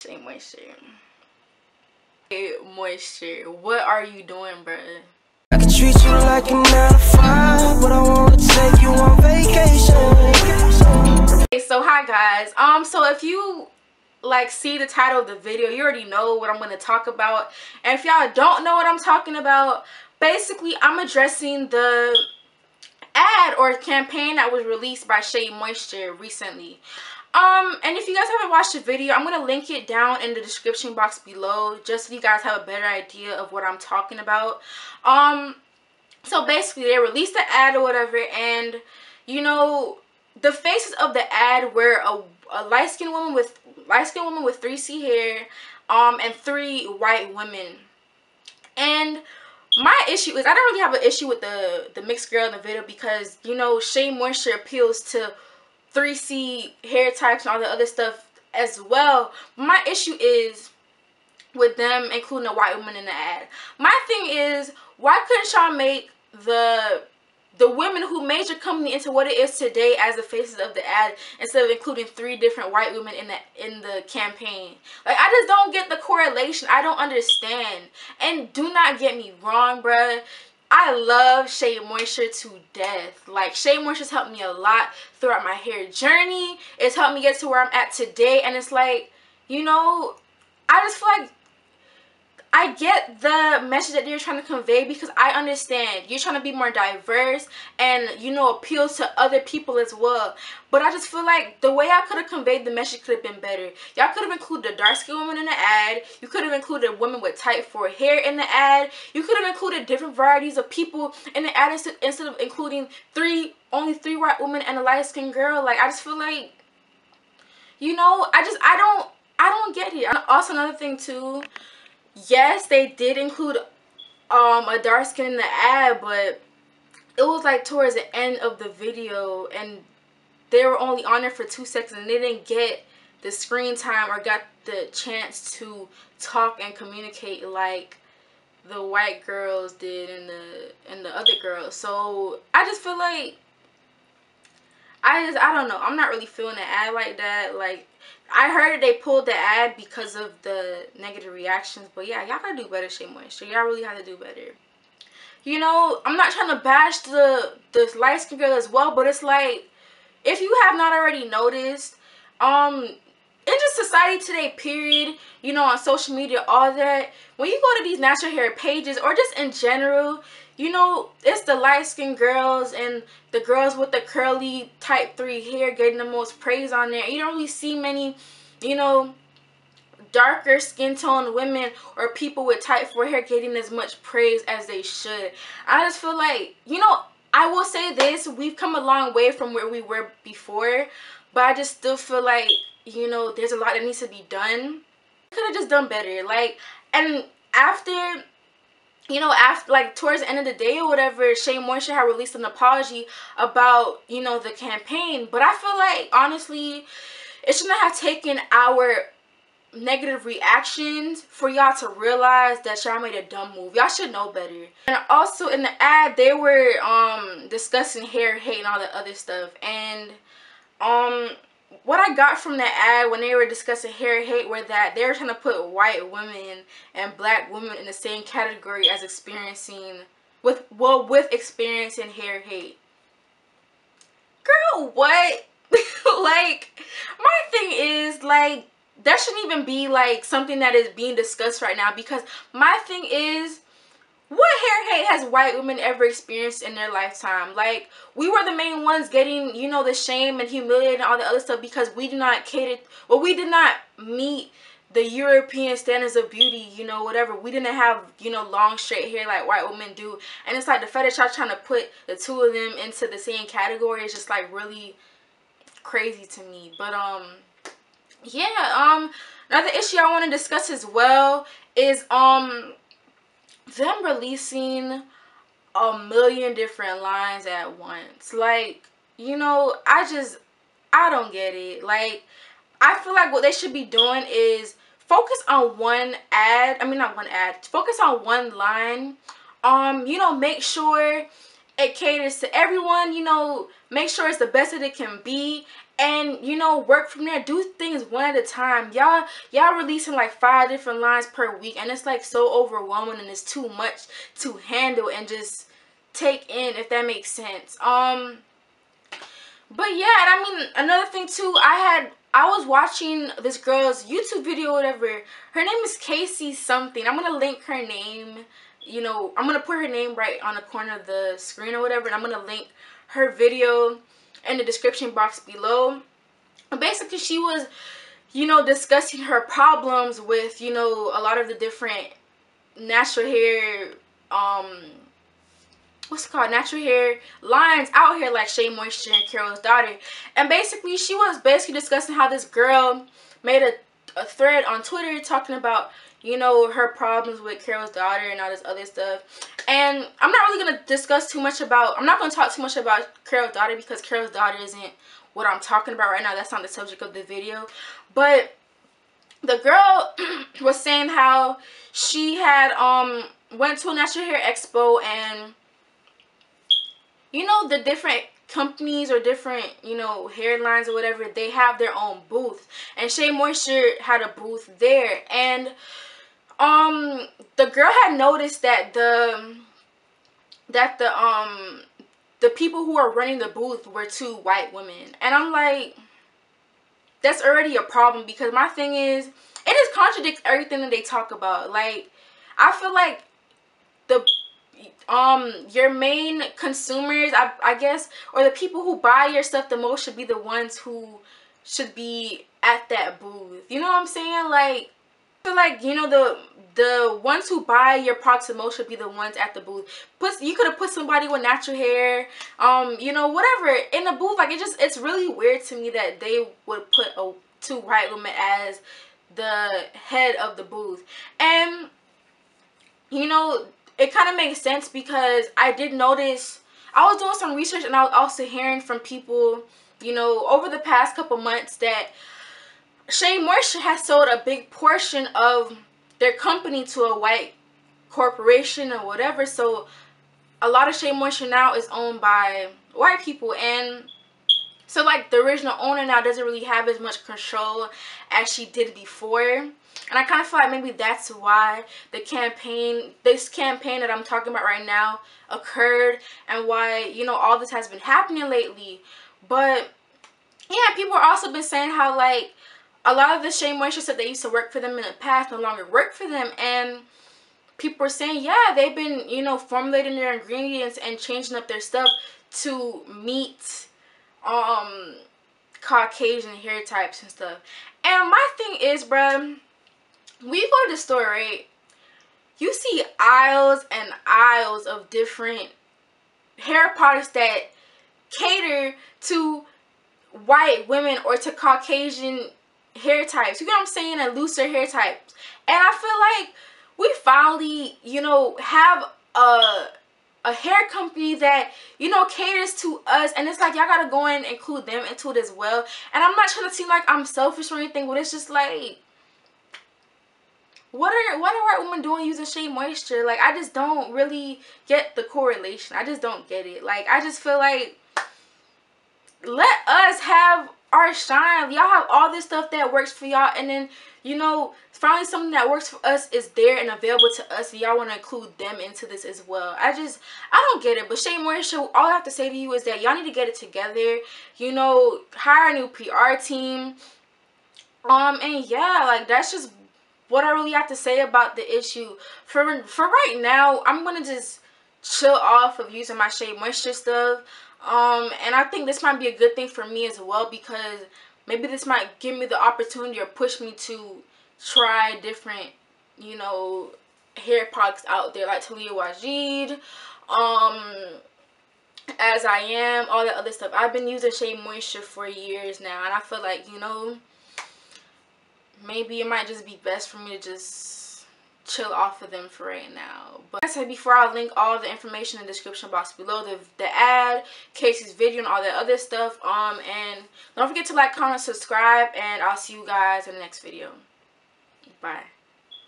Shea Moisture. Hey, Moisture, what are you doing, bruh? I can treat you like a 9 to 5, but I wanna take you on vacation. Okay, so hi guys. So if you like see the title of the video, you already know what I'm going to talk about. And if y'all don't know what I'm talking about, basically I'm addressing the ad or campaign that was released by Shea Moisture recently. And if you guys haven't watched the video, I'm going to link it down in the description box below, just so you guys have a better idea of what I'm talking about. So basically they released the ad or whatever, and you know, the faces of the ad were a light-skinned woman with 3C hair, and 3 white women. And my issue is, I don't really have an issue with the mixed girl in the video, because you know, Shea Moisture appeals to 3C hair types and all the other stuff as well. My issue is with them including a white woman in the ad. My thing is, why couldn't y'all make the women who made your company into what it is today as the faces of the ad, instead of including 3 different white women in the campaign? Like, I just don't get the correlation. I don't understand. And do not get me wrong, bruh, I love Shea Moisture to death. Like, Shea Moisture's helped me a lot throughout my hair journey. It's helped me get to where I'm at today. And it's like, you know, I just feel like I get the message that you're trying to convey, because I understand you're trying to be more diverse and, you know, appeal to other people as well. But I just feel like the way I could have conveyed the message could have been better. Y'all could have included a dark-skinned woman in the ad. You could have included a woman with tight 4 hair in the ad. You could have included different varieties of people in the ad instead of including only 3 white women and a light-skinned girl. Like, I just feel like, you know, I don't get it. And also another thing too, yes, they did include a dark skin in the ad, but it was like towards the end of the video, and they were only on there for 2 seconds, and they didn't get the screen time or got the chance to talk and communicate like the white girls did and the other girls. So I just feel like I don't know. I'm not really feeling the ad like that. Like, I heard they pulled the ad because of the negative reactions, but yeah, y'all gotta do better, Shea Moisture. Y'all really have to do better. You know, I'm not trying to bash the light skin girl as well, but it's like, if you have not already noticed, in just society today, period, you know, on social media, all that, when you go to these natural hair pages or just in general, you know, it's the light-skinned girls and the girls with the curly type 3 hair getting the most praise on there. You don't really see many, you know, darker skin tone women or people with type 4 hair getting as much praise as they should. I just feel like, you know, I will say this, we've come a long way from where we were before, but I just still feel like, you know, there's a lot that needs to be done. Could have just done better. Like, and after, you know, after, like, towards the end of the day or whatever, Shea Moisture had released an apology about, you know, the campaign. But I feel like, honestly, it shouldn't have taken our negative reactions for y'all to realize that y'all made a dumb move. Y'all should know better. And also in the ad, they were discussing hair hate and all the other stuff. And what I got from the ad when they were discussing hair hate were that they were trying to put white women and black women in the same category as experiencing experiencing hair hate. Girl, what? Like, my thing is, like, that shouldn't even be like something that is being discussed right now, because my thing is, what hair hate has white women ever experienced in their lifetime? Like, we were the main ones getting, you know, the shame and humiliated and all the other stuff because we did not cater, well, we did not meet the European standards of beauty, you know, whatever. We didn't have, you know, long straight hair like white women do. And it's like the fact that y'all trying to put the two of them into the same category is just like really crazy to me. But yeah, another issue I want to discuss as well is them releasing a million different lines at once. Like, you know, I don't get it. Like, I feel like what they should be doing is focus on one ad. I mean, not one ad. Focus on one line. You know, make sure it caters to everyone. You know, make sure it's the best that it can be. and you know, work from there. Do things one at a time. Y'all releasing like 5 different lines per week, and it's like so overwhelming, and it's too much to handle and just take in, if that makes sense. But yeah, and I mean, another thing too, I was watching this girl's YouTube video or whatever. Her name is Kaice something. I'm gonna link her name. You know, I'm gonna put her name right on the corner of the screen or whatever, and I'm gonna link her video in the description box below. And basically, she was, you know, discussing her problems with, you know, a lot of the different natural hair, what's it called, natural hair lines out here, like Shea Moisture and Carol's Daughter. And basically, she was basically discussing how this girl made a thread on Twitter talking about, you know, her problems with Carol's Daughter and all this other stuff. And I'm not really going to discuss too much about, I'm not going to talk too much about Carol's Daughter, because Carol's Daughter isn't what I'm talking about right now. That's not the subject of the video. But the girl was saying how she had went to a natural hair expo, and you know, the different companies or different, you know, hairlines or whatever, they have their own booth, and Shea Moisture had a booth there. And the girl had noticed that the people who were running the booth were 2 white women. And I'm like, that's already a problem, because my thing is, it just contradicts everything that they talk about. Like, I feel like your main consumers, I guess, or the people who buy your stuff the most, should be the ones who should be at that booth. You know what I'm saying? Like, I feel like, you know, the ones who buy your products the most should be the ones at the booth. You could have put somebody with natural hair, you know, whatever, in the booth. Like, it's really weird to me that they would put 2 white women as the head of the booth. And you know, it kind of makes sense, because I did notice, I was doing some research, and I was also hearing from people, you know, over the past couple months, that Shea Moisture has sold a big portion of their company to a white corporation or whatever. So a lot of Shea Moisture now is owned by white people, and so like the original owner now doesn't really have as much control as she did before. And I kind of feel like maybe that's why this campaign that I'm talking about right now occurred, and why, you know, all this has been happening lately. But yeah, people are also been saying how, like, a lot of the Shea Moisture stuff that used to work for them in the past no longer work for them. And people are saying, yeah, they've been, you know, formulating their ingredients and changing up their stuff to meet Caucasian hair types and stuff. And my thing is, bruh, when you go to the store, right, you see aisles and aisles of different hair products that cater to white women or to Caucasian hair types, you know what I'm saying, and looser hair types. And I feel like we finally, you know, have a hair company that, you know, caters to us, and it's like, y'all gotta go and include them into it as well. And I'm not trying to seem like I'm selfish or anything, but it's just like, what are white women doing using Shea Moisture? Like, I just don't really get the correlation. I just don't get it. Like, I just feel like, let us have our shine. Y'all have all this stuff that works for y'all, and then, you know, finally something that works for us is there and available to us, and y'all want to include them into this as well. I don't get it. But Shea Moisture, all I have to say to you is that y'all need to get it together. You know, hire a new PR team. And yeah, like, that's just what I really have to say about the issue. For right now, I'm gonna just chill off of using my Shea Moisture stuff. And I think this might be a good thing for me as well, because maybe this might give me the opportunity or push me to try different, you know, hair products out there, like Talia Wajid, As I Am, all that other stuff. I've been using Shea Moisture for years now, and I feel like, you know, maybe it might just be best for me to just chill off of them for right now. But like I said before, I'll link all the information in the description box below, the ad, Kaice's video, and all that other stuff. And don't forget to like, comment, subscribe, and I'll see you guys in the next video. Bye.